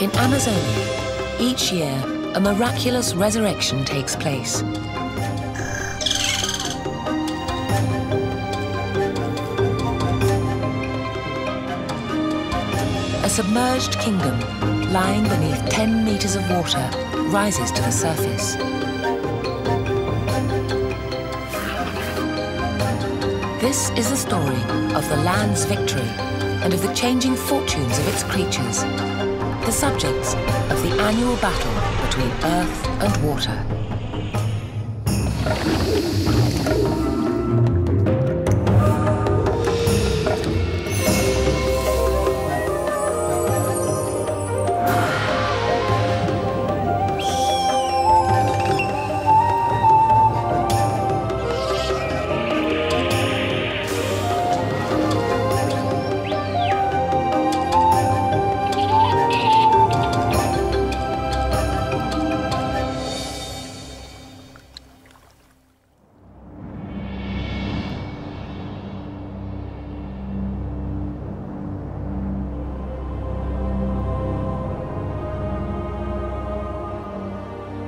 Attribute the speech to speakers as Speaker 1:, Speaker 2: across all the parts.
Speaker 1: In Amazonia, each year, a miraculous resurrection takes place. A submerged kingdom, lying beneath 10 meters of water, rises to the surface. This is the story of the land's victory and of the changing fortunes of its creatures, the subjects of the annual battle between earth and water.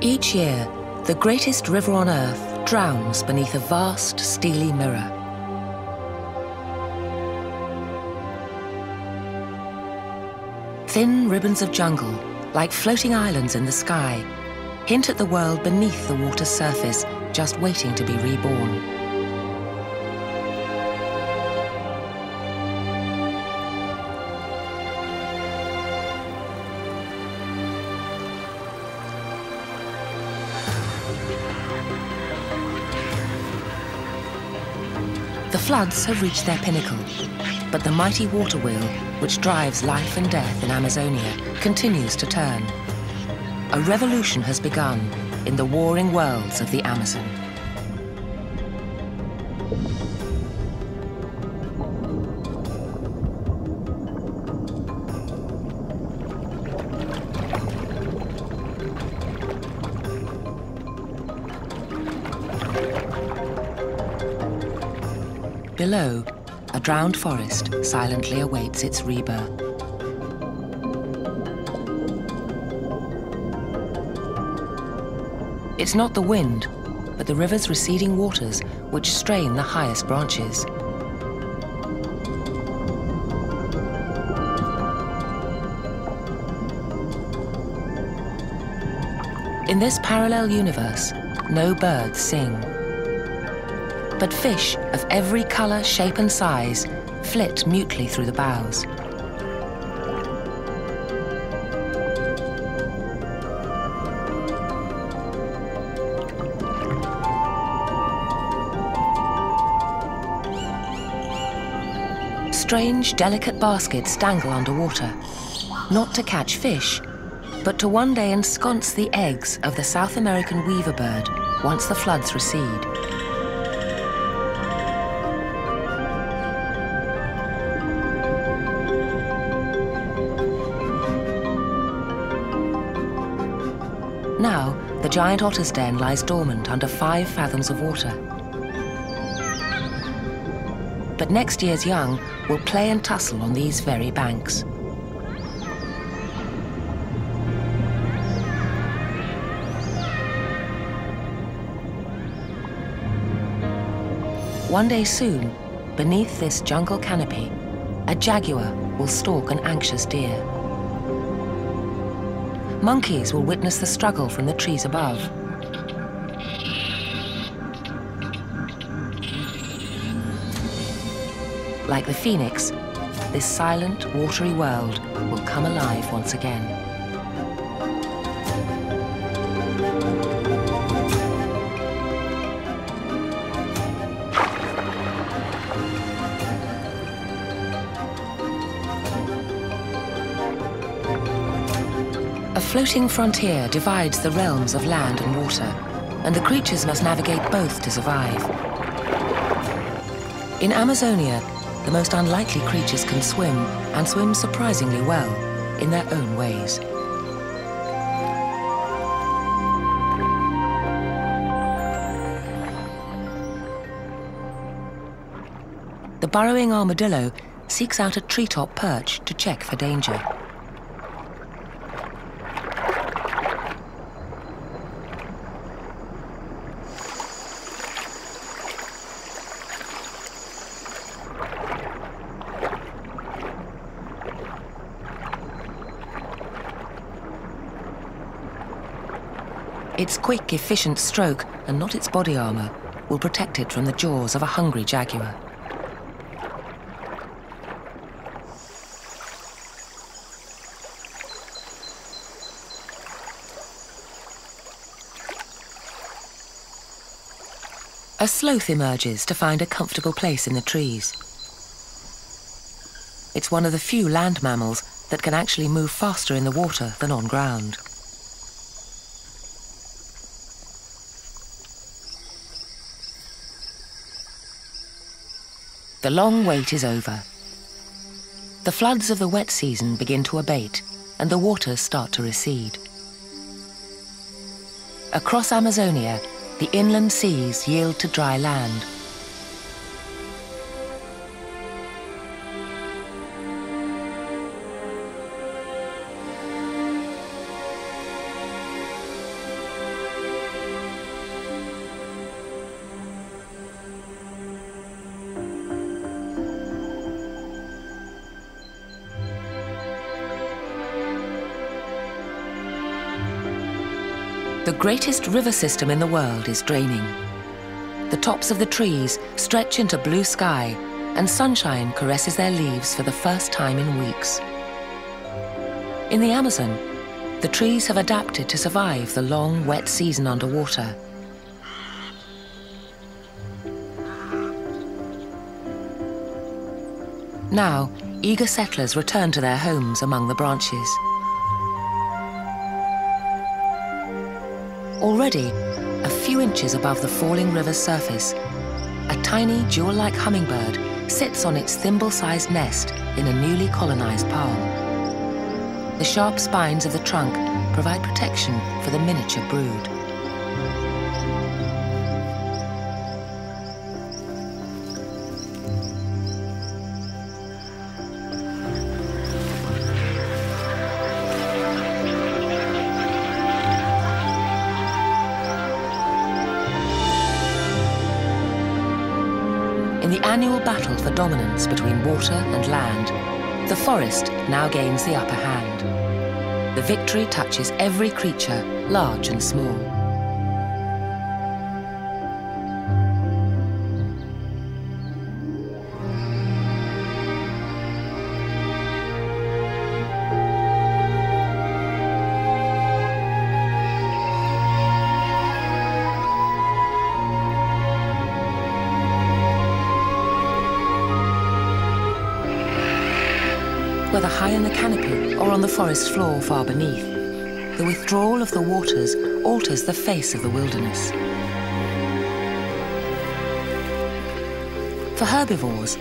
Speaker 1: Each year, the greatest river on Earth drowns beneath a vast, steely mirror. Thin ribbons of jungle, like floating islands in the sky, hint at the world beneath the water's surface, just waiting to be reborn. The floods have reached their pinnacle, but the mighty water wheel, which drives life and death in Amazonia, continues to turn. A revolution has begun in the warring worlds of the Amazon. Below, a drowned forest silently awaits its rebirth. It's not the wind, but the river's receding waters which strain the highest branches. In this parallel universe, no birds sing. But fish of every colour, shape and size flit mutely through the boughs. Strange, delicate baskets dangle underwater, not to catch fish, but to one day ensconce the eggs of the South American weaver bird once the floods recede. Now, the giant otter's den lies dormant under 5 fathoms of water. But next year's young will play and tussle on these very banks. One day soon, beneath this jungle canopy, a jaguar will stalk an anxious deer. Monkeys will witness the struggle from the trees above. Like the phoenix, this silent, watery world will come alive once again. A floating frontier divides the realms of land and water, and the creatures must navigate both to survive. In Amazonia, the most unlikely creatures can swim, and swim surprisingly well, in their own ways. The burrowing armadillo seeks out a treetop perch to check for danger. Its quick, efficient stroke, and not its body armor, will protect it from the jaws of a hungry jaguar. A sloth emerges to find a comfortable place in the trees. It's one of the few land mammals that can actually move faster in the water than on ground. The long wait is over. The floods of the wet season begin to abate, and the waters start to recede. Across Amazonia, the inland seas yield to dry land. The greatest river system in the world is draining. The tops of the trees stretch into blue sky, and sunshine caresses their leaves for the first time in weeks. In the Amazon, the trees have adapted to survive the long, wet season underwater. Now, eager settlers return to their homes among the branches. Already, a few inches above the falling river's surface, a tiny jewel-like hummingbird sits on its thimble-sized nest in a newly colonized palm. The sharp spines of the trunk provide protection for the miniature brood. In the annual battle for dominance between water and land, the forest now gains the upper hand. The victory touches every creature, large and small. Whether high in the canopy or on the forest floor far beneath, the withdrawal of the waters alters the face of the wilderness. For herbivores,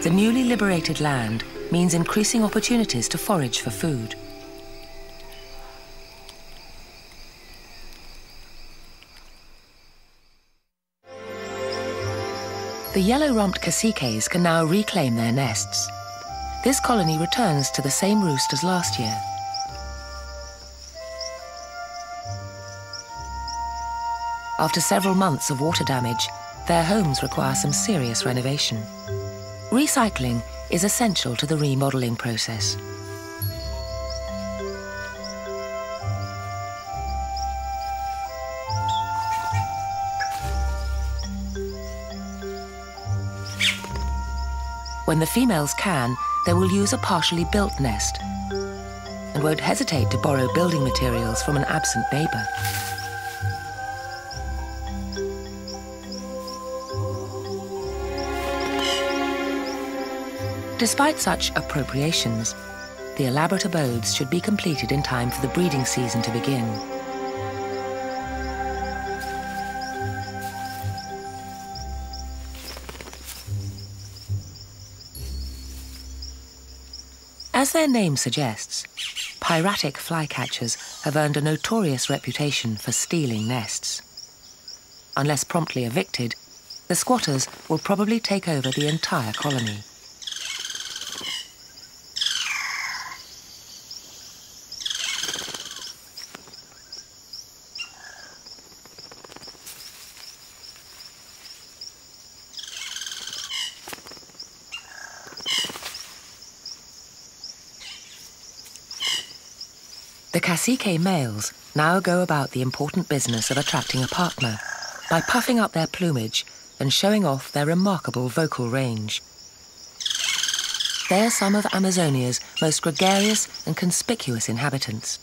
Speaker 1: the newly liberated land means increasing opportunities to forage for food. The yellow-rumped caciques can now reclaim their nests. This colony returns to the same roost as last year. After several months of water damage, their homes require some serious renovation. Recycling is essential to the remodeling process. When the females can, they will use a partially built nest and won't hesitate to borrow building materials from an absent neighbour. Despite such appropriations, the elaborate abodes should be completed in time for the breeding season to begin. As their name suggests, piratic flycatchers have earned a notorious reputation for stealing nests. Unless promptly evicted, the squatters will probably take over the entire colony. The cacique males now go about the important business of attracting a partner by puffing up their plumage and showing off their remarkable vocal range. They are some of Amazonia's most gregarious and conspicuous inhabitants.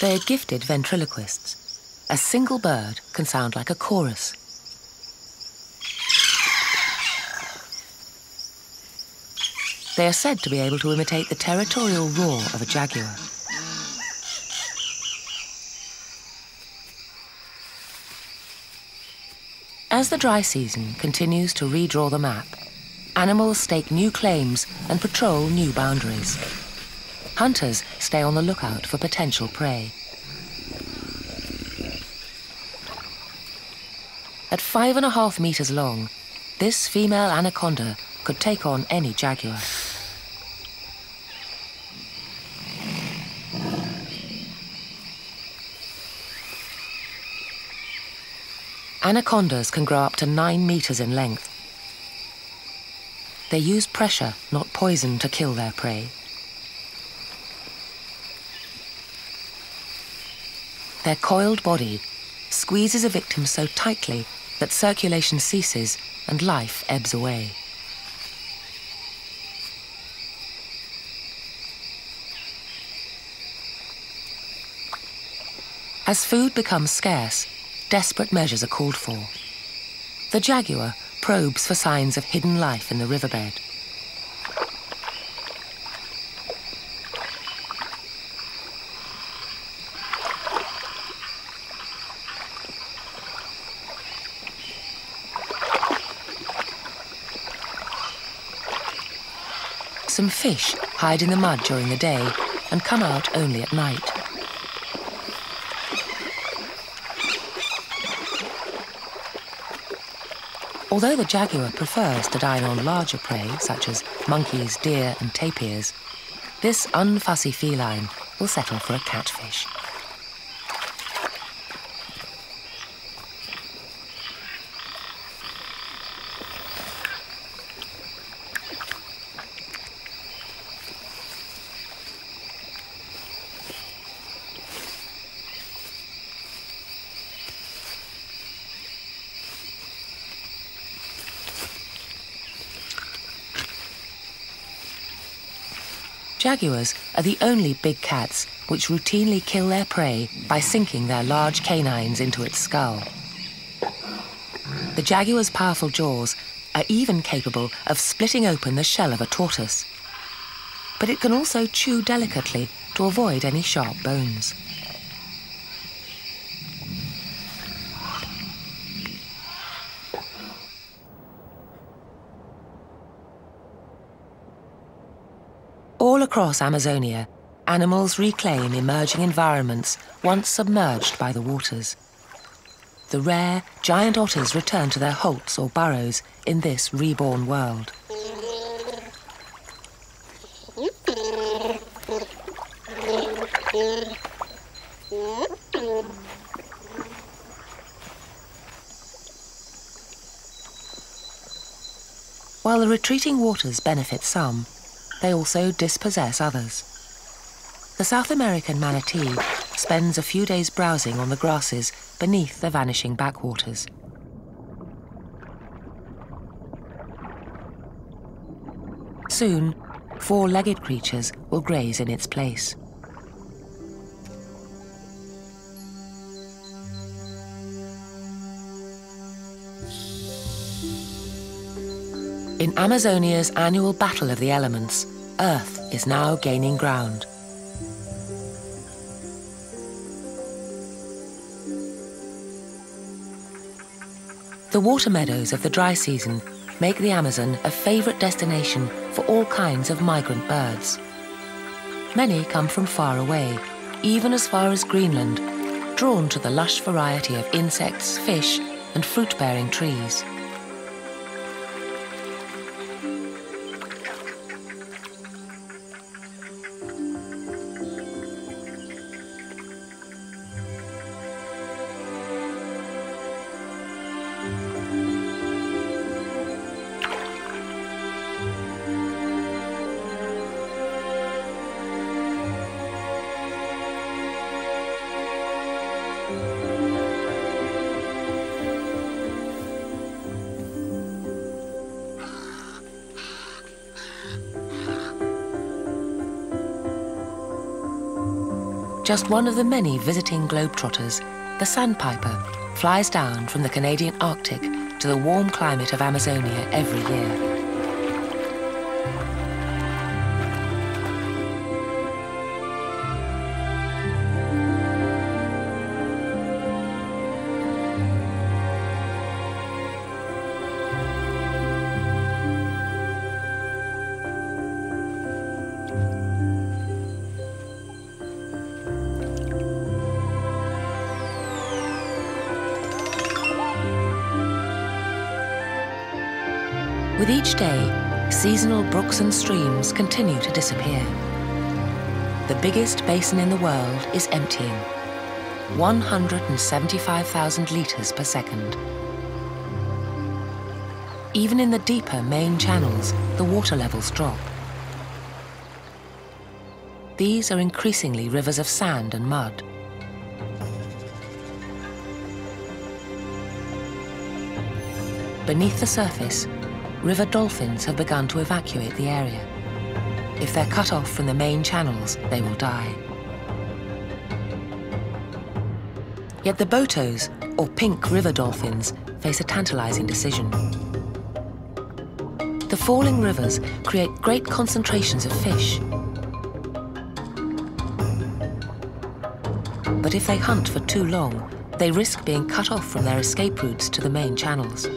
Speaker 1: They are gifted ventriloquists. A single bird can sound like a chorus. They are said to be able to imitate the territorial roar of a jaguar. As the dry season continues to redraw the map, animals stake new claims and patrol new boundaries. Hunters stay on the lookout for potential prey. At 5.5 meters long, this female anaconda could take on any jaguar. Anacondas can grow up to 9 meters in length. They use pressure, not poison, to kill their prey. Their coiled body squeezes a victim so tightly that circulation ceases and life ebbs away. As food becomes scarce, desperate measures are called for. The jaguar probes for signs of hidden life in the riverbed. Some fish hide in the mud during the day and come out only at night. Although the jaguar prefers to dine on larger prey, such as monkeys, deer and tapirs, this unfussy feline will settle for a catfish. Jaguars are the only big cats which routinely kill their prey by sinking their large canines into its skull. The jaguar's powerful jaws are even capable of splitting open the shell of a tortoise. But it can also chew delicately to avoid any sharp bones. All across Amazonia, animals reclaim emerging environments once submerged by the waters. the rare, giant otters return to their holts or burrows in this reborn world. While the retreating waters benefit some, they also dispossess others. The South American manatee spends a few days browsing on the grasses beneath the vanishing backwaters. Soon, four-legged creatures will graze in its place. In Amazonia's annual battle of the elements, Earth is now gaining ground. The water meadows of the dry season make the Amazon a favourite destination for all kinds of migrant birds. Many come from far away, even as far as Greenland, drawn to the lush variety of insects, fish, and fruit-bearing trees. Just one of the many visiting globetrotters, the sandpiper flies down from the Canadian Arctic to the warm climate of Amazonia every year. With each day, seasonal brooks and streams continue to disappear. The biggest basin in the world is emptying, 175,000 litres per second. Even in the deeper main channels, the water levels drop. These are increasingly rivers of sand and mud. Beneath the surface, river dolphins have begun to evacuate the area. If they're cut off from the main channels, they will die. Yet the botos, or pink river dolphins, face a tantalizing decision. The falling rivers create great concentrations of fish. But if they hunt for too long, they risk being cut off from their escape routes to the main channels.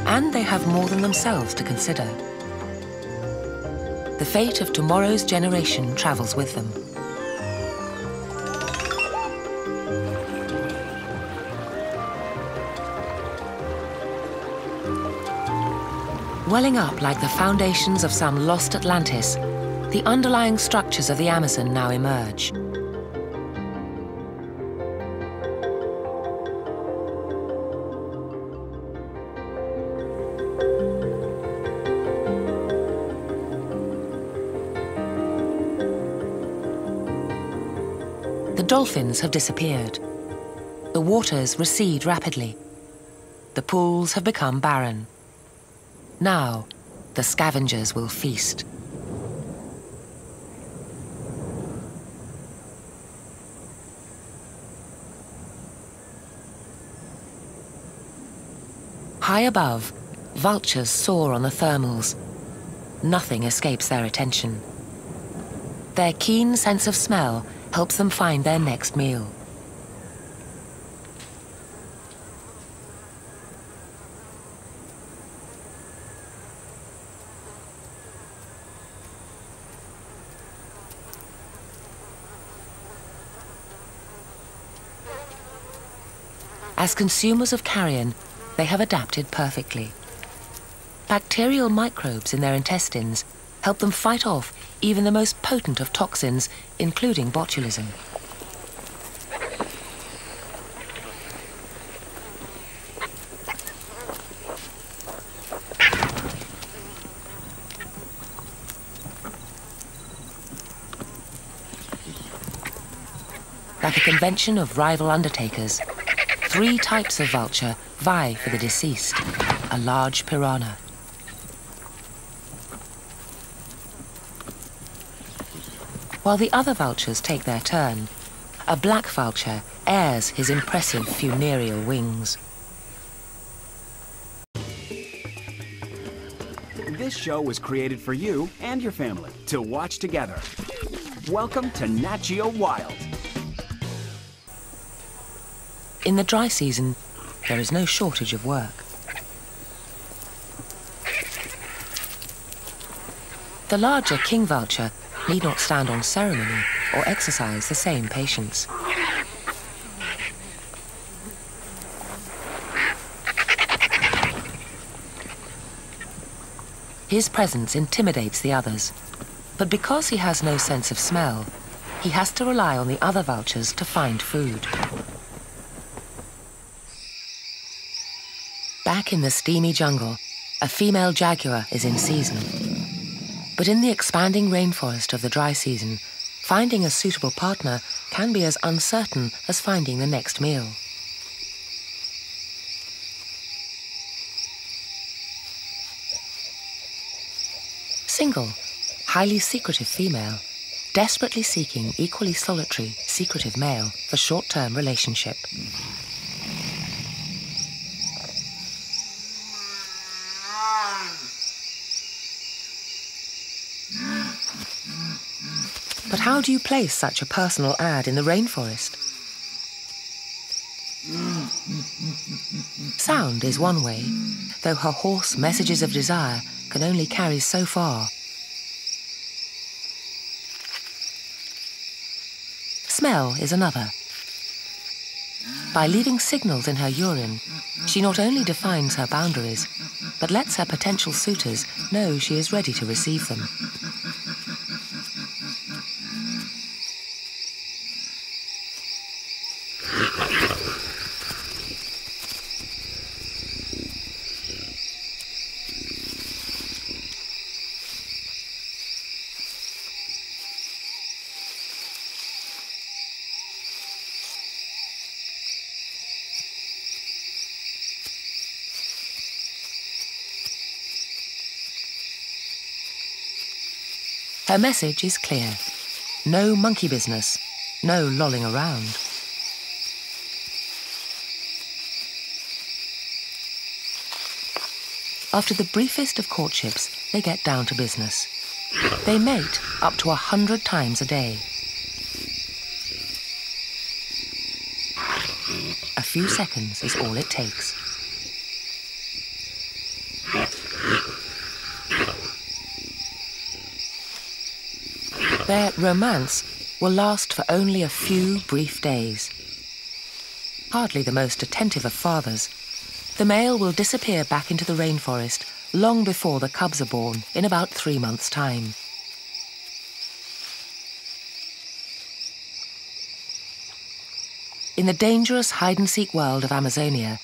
Speaker 1: And they have more than themselves to consider. The fate of tomorrow's generation travels with them. Welling up like the foundations of some lost Atlantis, the underlying structures of the Amazon now emerge. The dolphins have disappeared. The waters recede rapidly. The pools have become barren. Now, the scavengers will feast. High above, vultures soar on the thermals. Nothing escapes their attention. Their keen sense of smell helps them find their next meal. As consumers of carrion, they have adapted perfectly. Bacterial microbes in their intestines help them fight off even the most potent of toxins, including botulism. Like a convention of rival undertakers, 3 types of vulture vie for the deceased: a large piranha, while the other vultures take their turn. A black vulture airs his impressive funereal wings.
Speaker 2: This show was created for you and your family to watch together. Welcome to Nat Geo Wild.
Speaker 1: In the dry season, there is no shortage of work. The larger king vulture need not stand on ceremony or exercise the same patience. His presence intimidates the others, but because he has no sense of smell, he has to rely on the other vultures to find food. Back in the steamy jungle, a female jaguar is in season. But in the expanding rainforest of the dry season, finding a suitable partner can be as uncertain as finding the next meal. Single, highly secretive female, desperately seeking equally solitary, secretive male for short-term relationship. But how do you place such a personal ad in the rainforest? Sound is one way, though her hoarse messages of desire can only carry so far. Smell is another. By leaving signals in her urine, she not only defines her boundaries, but lets her potential suitors know she is ready to receive them. Her message is clear. No monkey business, no lolling around. After the briefest of courtships, they get down to business. They mate up to 100 times a day. A few seconds is all it takes. Their romance will last for only a few brief days. Hardly the most attentive of fathers, the male will disappear back into the rainforest long before the cubs are born in about 3 months' time. In the dangerous hide-and-seek world of Amazonia,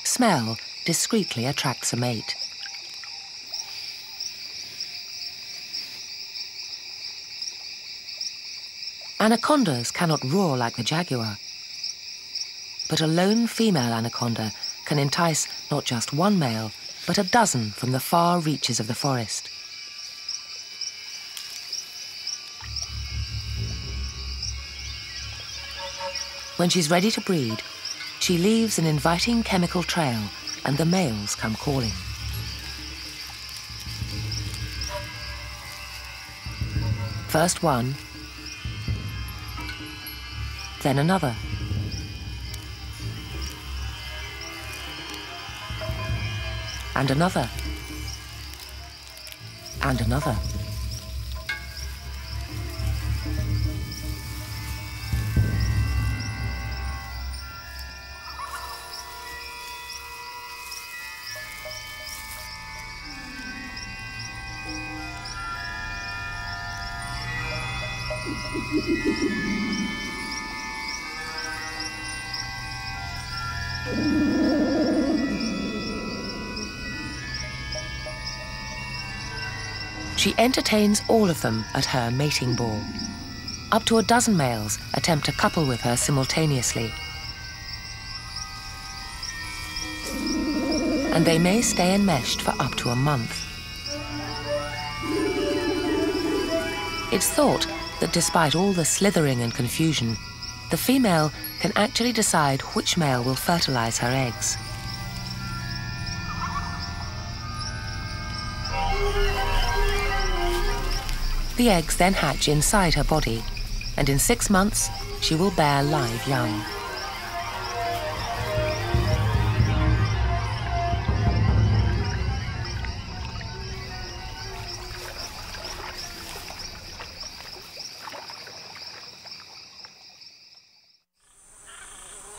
Speaker 1: smell discreetly attracts a mate. Anacondas cannot roar like the jaguar, but a lone female anaconda can entice not just one male, but a dozen from the far reaches of the forest. When she's ready to breed, she leaves an inviting chemical trail and the males come calling. First one, then another. And another. And another. She entertains all of them at her mating ball. Up to a dozen males attempt to couple with her simultaneously. And they may stay enmeshed for up to a month. It's thought that despite all the slithering and confusion, the female can actually decide which male will fertilize her eggs. The eggs then hatch inside her body, and in 6 months, she will bear live young.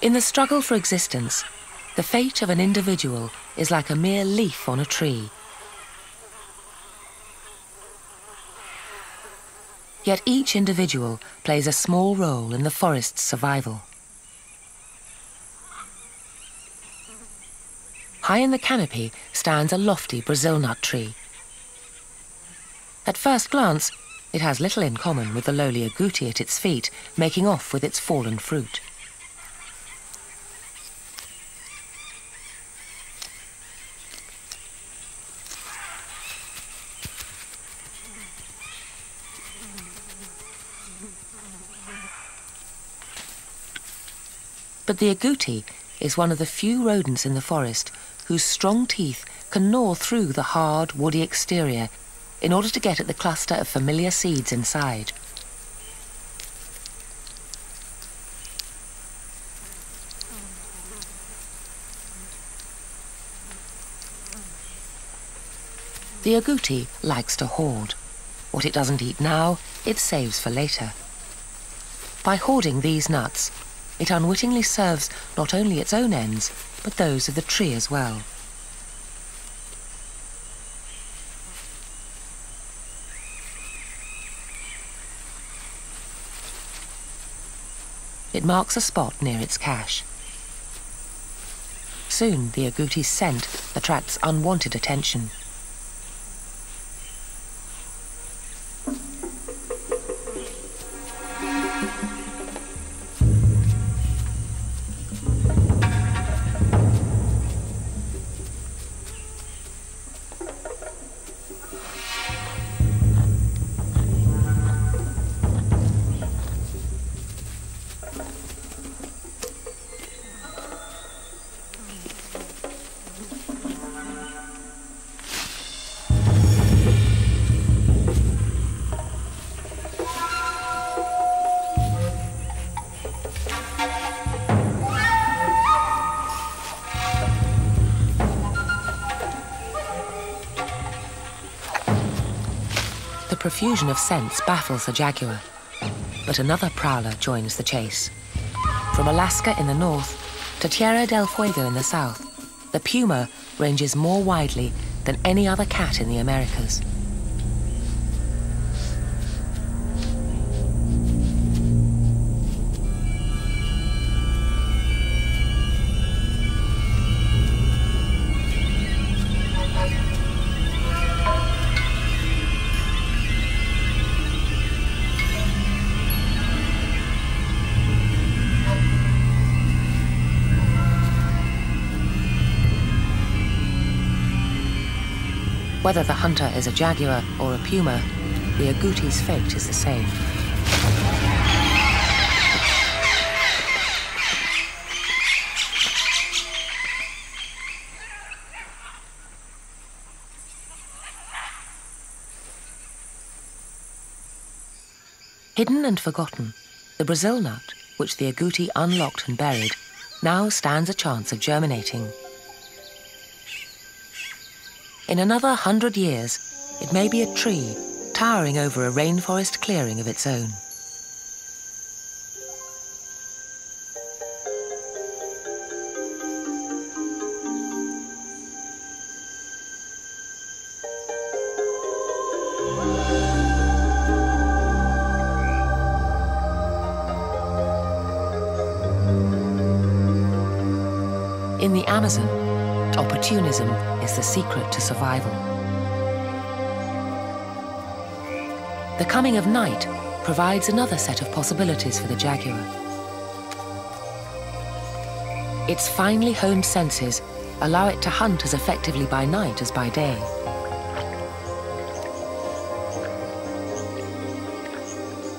Speaker 1: In the struggle for existence, the fate of an individual is like a mere leaf on a tree. Yet each individual plays a small role in the forest's survival. High in the canopy stands a lofty Brazil nut tree. At first glance, it has little in common with the lowly agouti at its feet, making off with its fallen fruit. But the agouti is one of the few rodents in the forest whose strong teeth can gnaw through the hard, woody exterior in order to get at the cluster of familiar seeds inside. The agouti likes to hoard. What it doesn't eat now, it saves for later. By hoarding these nuts, it unwittingly serves not only its own ends, but those of the tree as well. It marks a spot near its cache. Soon the agouti's scent attracts unwanted attention. The profusion of scents baffles the jaguar, but another prowler joins the chase. From Alaska in the north to Tierra del Fuego in the south, the puma ranges more widely than any other cat in the Americas. Whether the hunter is a jaguar or a puma, the agouti's fate is the same. Hidden and forgotten, the Brazil nut, which the agouti unlocked and buried, now stands a chance of germinating. In another 100 years, it may be a tree towering over a rainforest clearing of its own. In the Amazon, opportunism is the secret to survival. The coming of night provides another set of possibilities for the jaguar. Its finely honed senses allow it to hunt as effectively by night as by day.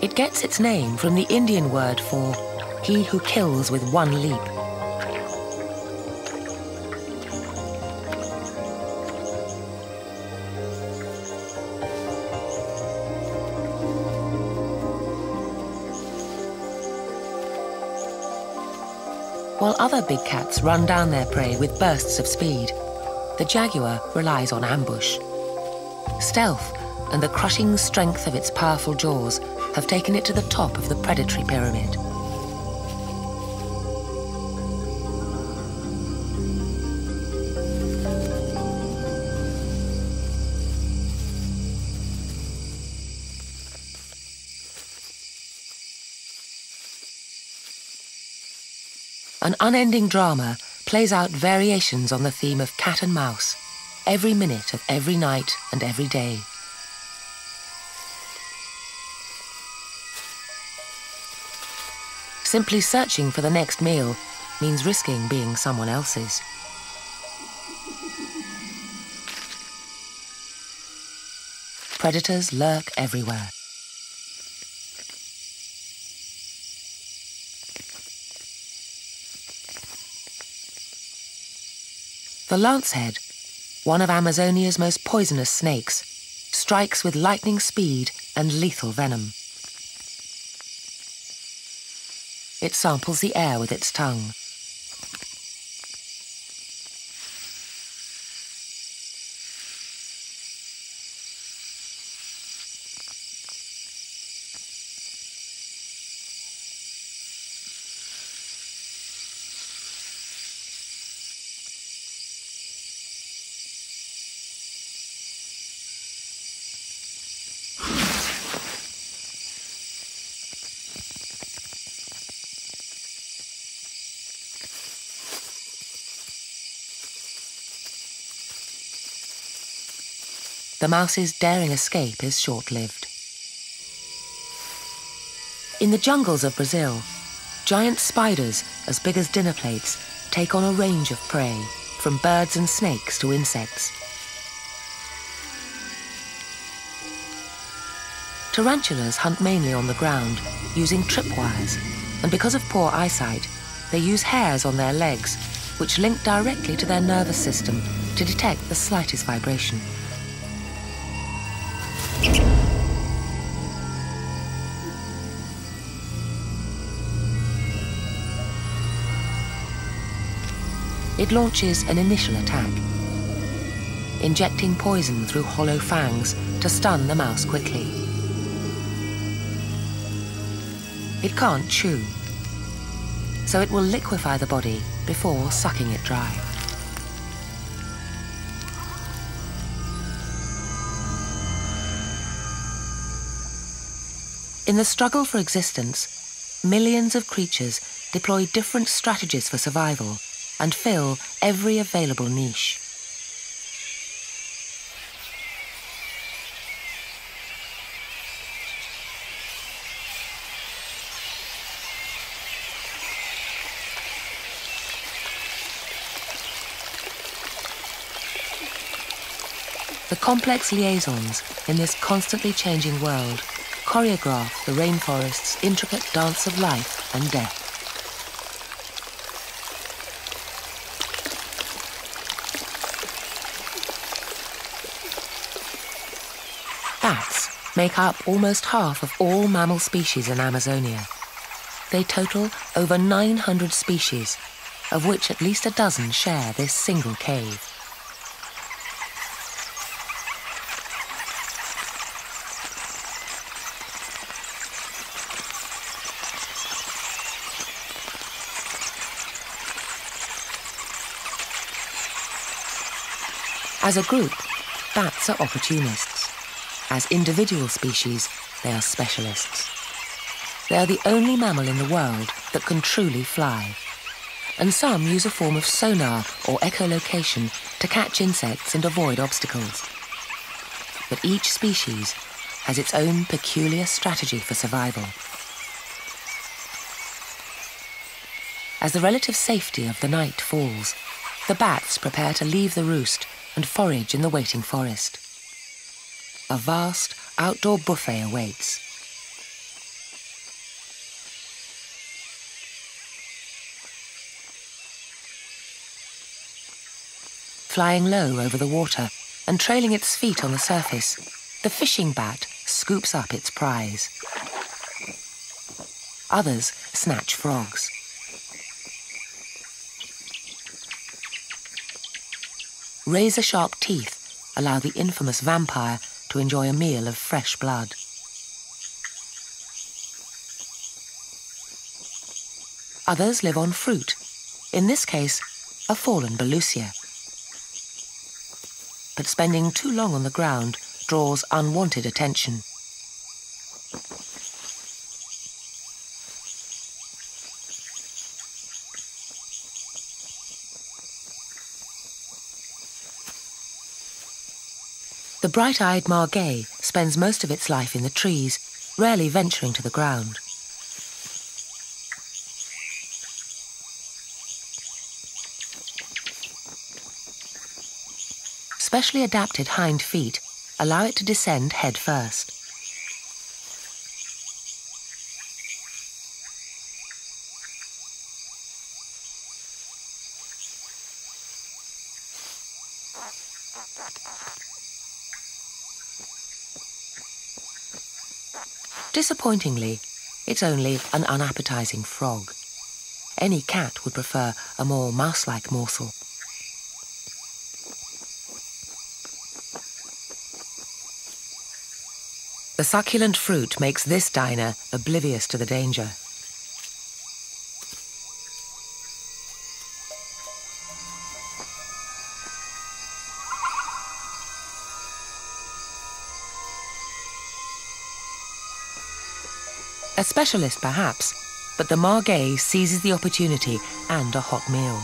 Speaker 1: It gets its name from the Indian word for he who kills with one leap. While other big cats run down their prey with bursts of speed, the jaguar relies on ambush. Stealth and the crushing strength of its powerful jaws have taken it to the top of the predatory pyramid. An unending drama plays out variations on the theme of cat and mouse, every minute of every night and every day. Simply searching for the next meal means risking being someone else's. Predators lurk everywhere. The lancehead, one of Amazonia's most poisonous snakes, strikes with lightning speed and lethal venom. It samples the air with its tongue. The mouse's daring escape is short-lived. In the jungles of Brazil, giant spiders as big as dinner plates take on a range of prey, from birds and snakes to insects. Tarantulas hunt mainly on the ground, using tripwires, and because of poor eyesight, they use hairs on their legs, which link directly to their nervous system to detect the slightest vibration. It launches an initial attack, injecting poison through hollow fangs to stun the mouse quickly. It can't chew, so it will liquefy the body before sucking it dry. In the struggle for existence, millions of creatures deploy different strategies for survival and fill every available niche. The Complex liaisons in this constantly changing world choreograph the rainforest's intricate dance of life and death. Bats make up almost half of all mammal species in Amazonia. They total over 900 species, of which at least a dozen share this single cave. As a group, bats are opportunists. As individual species, they are specialists. They are the only mammal in the world that can truly fly. And some use a form of sonar or echolocation to catch insects and avoid obstacles. But each species has its own peculiar strategy for survival. As the relative safety of the night falls, the bats prepare to leave the roost and forage in the waiting forest. A vast outdoor buffet awaits. Flying low over the water and trailing its feet on the surface, the fishing bat scoops up its prize. Others snatch frogs. Razor-sharp teeth allow the infamous vampire to enjoy a meal of fresh blood. Others live on fruit, in this case, a fallen Bellucia. But spending too long on the ground draws unwanted attention. The bright-eyed margay spends most of its life in the trees, rarely venturing to the ground. Specially adapted hind feet allow it to descend head first. Disappointingly, it's only an unappetizing frog. Any cat would prefer a more mouse-like morsel. The succulent fruit makes this diner oblivious to the danger. A specialist, perhaps, but the margay seizes the opportunity and a hot meal.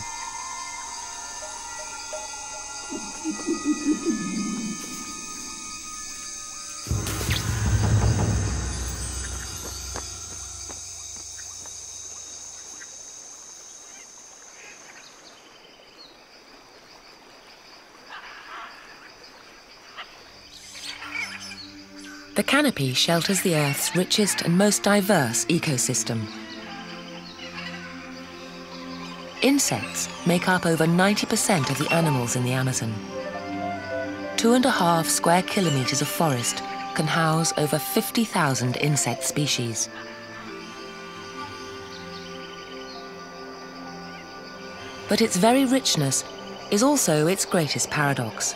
Speaker 1: The canopy shelters the Earth's richest and most diverse ecosystem. Insects make up over 90% of the animals in the Amazon. 2.5 square kilometers of forest can house over 50,000 insect species. But its very richness is also its greatest paradox.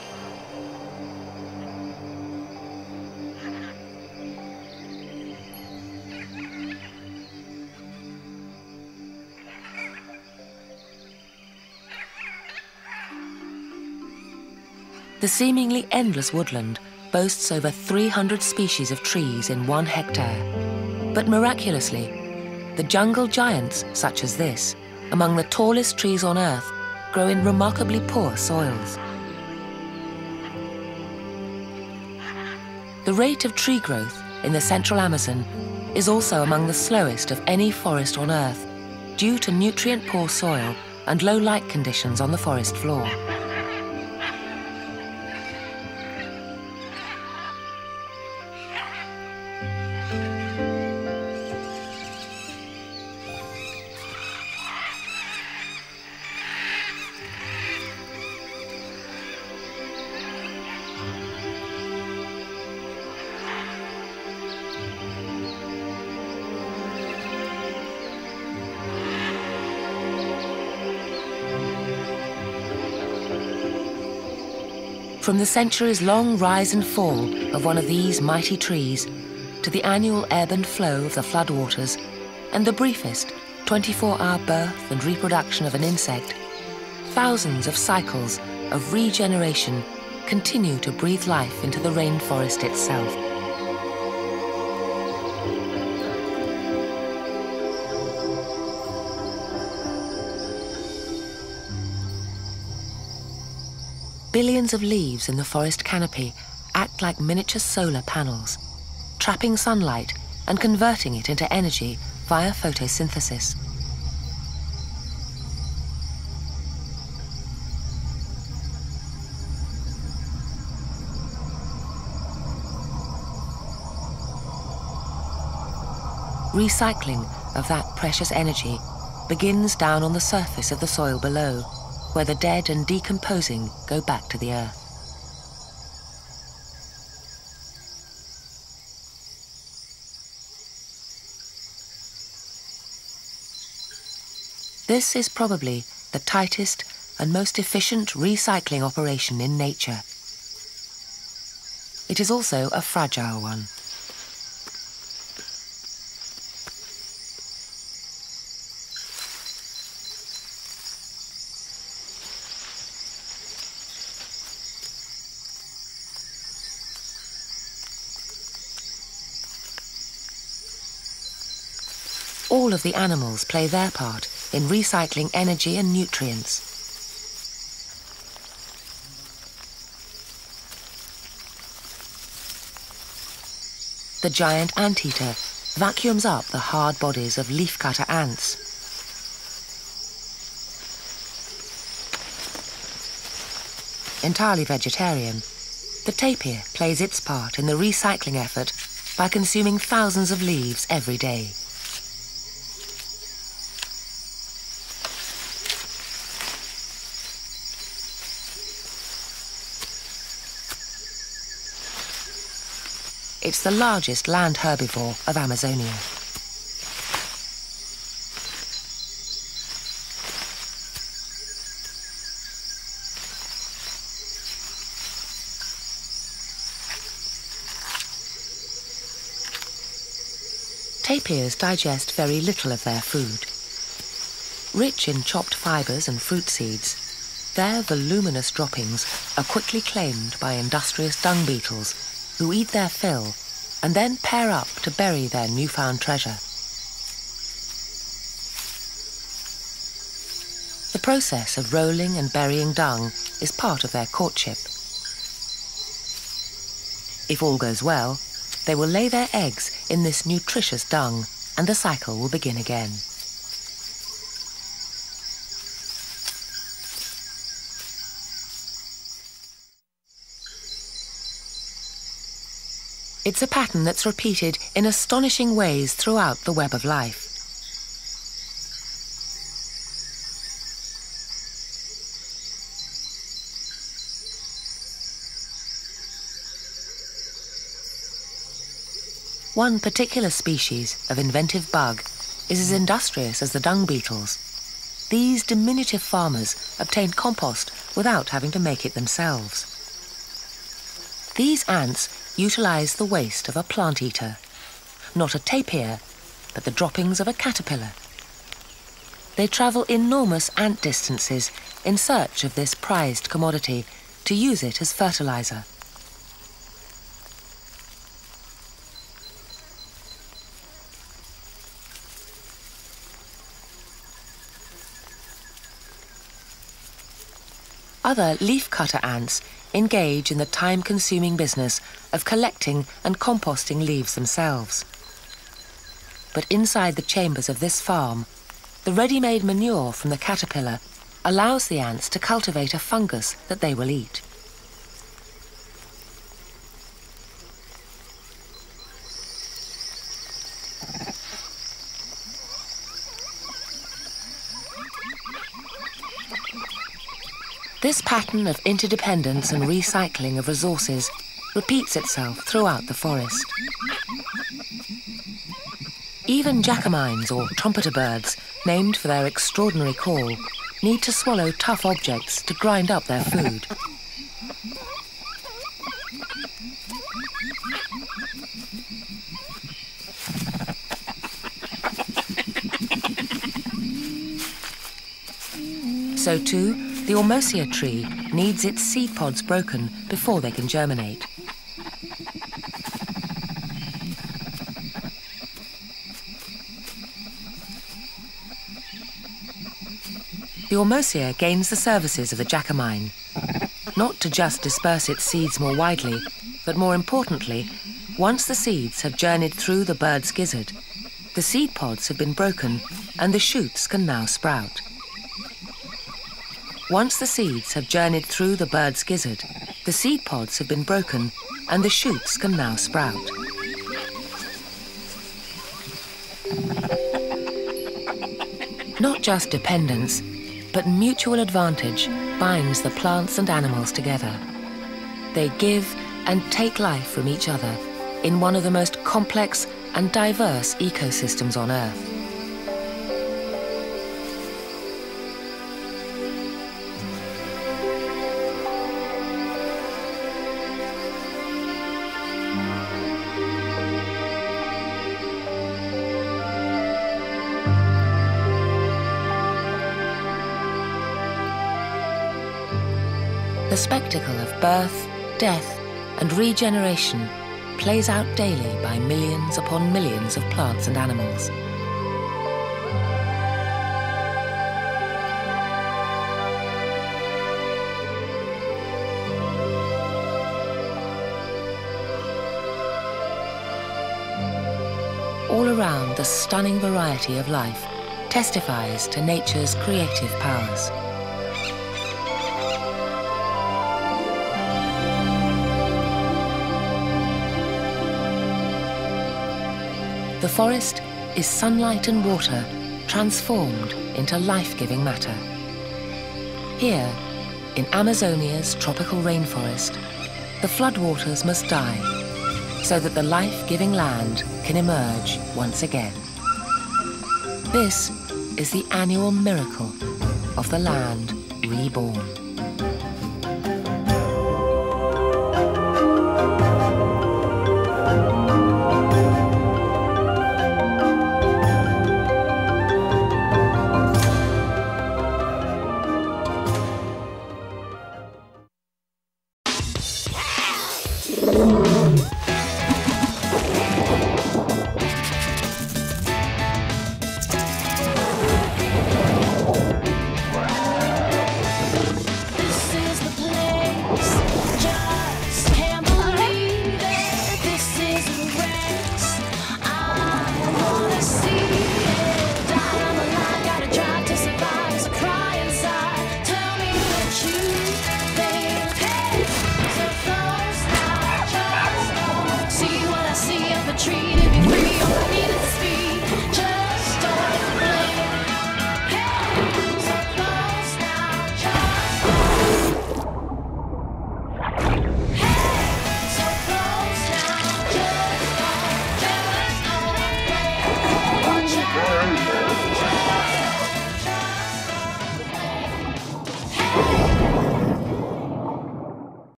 Speaker 1: The seemingly endless woodland boasts over 300 species of trees in 1 hectare. But miraculously, the jungle giants, such as this, among the tallest trees on Earth, grow in remarkably poor soils. The rate of tree growth in the central Amazon is also among the slowest of any forest on Earth, due to nutrient-poor soil and low light conditions on the forest floor. From the centuries-long rise and fall of one of these mighty trees to the annual ebb and flow of the floodwaters and the briefest 24-hour birth and reproduction of an insect, thousands of cycles of regeneration continue to breathe life into the rainforest itself. Billions of leaves in the forest canopy act like miniature solar panels, trapping sunlight and converting it into energy via photosynthesis. Recycling of that precious energy begins down on the surface of the soil below, where the dead and decomposing go back to the earth. This is probably the tightest and most efficient recycling operation in nature. It is also a fragile one. All of the animals play their part in recycling energy and nutrients. The giant anteater vacuums up the hard bodies of leafcutter ants. Entirely vegetarian, the tapir plays its part in the recycling effort by consuming thousands of leaves every day. It's the largest land herbivore of Amazonia. Tapirs digest very little of their food. Rich in chopped fibres and fruit seeds, their voluminous droppings are quickly claimed by industrious dung beetles who eat their fill and then pair up to bury their newfound treasure. The process of rolling and burying dung is part of their courtship. If all goes well, they will lay their eggs in this nutritious dung, and the cycle will begin again. It's a pattern that's repeated in astonishing ways throughout the web of life. One particular species of inventive bug is as industrious as the dung beetles. These diminutive farmers obtain compost without having to make it themselves. These ants utilize the waste of a plant eater, not a tapir, but the droppings of a caterpillar. They travel enormous ant distances in search of this prized commodity to use it as fertilizer. Other leafcutter ants engage in the time-consuming business of collecting and composting leaves themselves. But inside the chambers of this farm, the ready-made manure from the caterpillar allows the ants to cultivate a fungus that they will eat. This pattern of interdependence and recycling of resources repeats itself throughout the forest. Even jacamines, or trumpeter birds, named for their extraordinary call, need to swallow tough objects to grind up their food. So too, the Ormosia tree needs its seed pods broken before they can germinate. The Ormosia gains the services of the Jacamine, not to just disperse its seeds more widely, but more importantly, once the seeds have journeyed through the bird's gizzard, the seed pods have been broken and the shoots can now sprout. Once the seeds have journeyed through the bird's gizzard, the seed pods have been broken and the shoots can now sprout. Not just dependence, but mutual advantage binds the plants and animals together. They give and take life from each other in one of the most complex and diverse ecosystems on Earth. The spectacle of birth, death, and regeneration plays out daily by millions upon millions of plants and animals. All around, the stunning variety of life testifies to nature's creative powers. The forest is sunlight and water transformed into life-giving matter. Here, in Amazonia's tropical rainforest, the floodwaters must die so that the life-giving land can emerge once again. This is the annual miracle of the land reborn.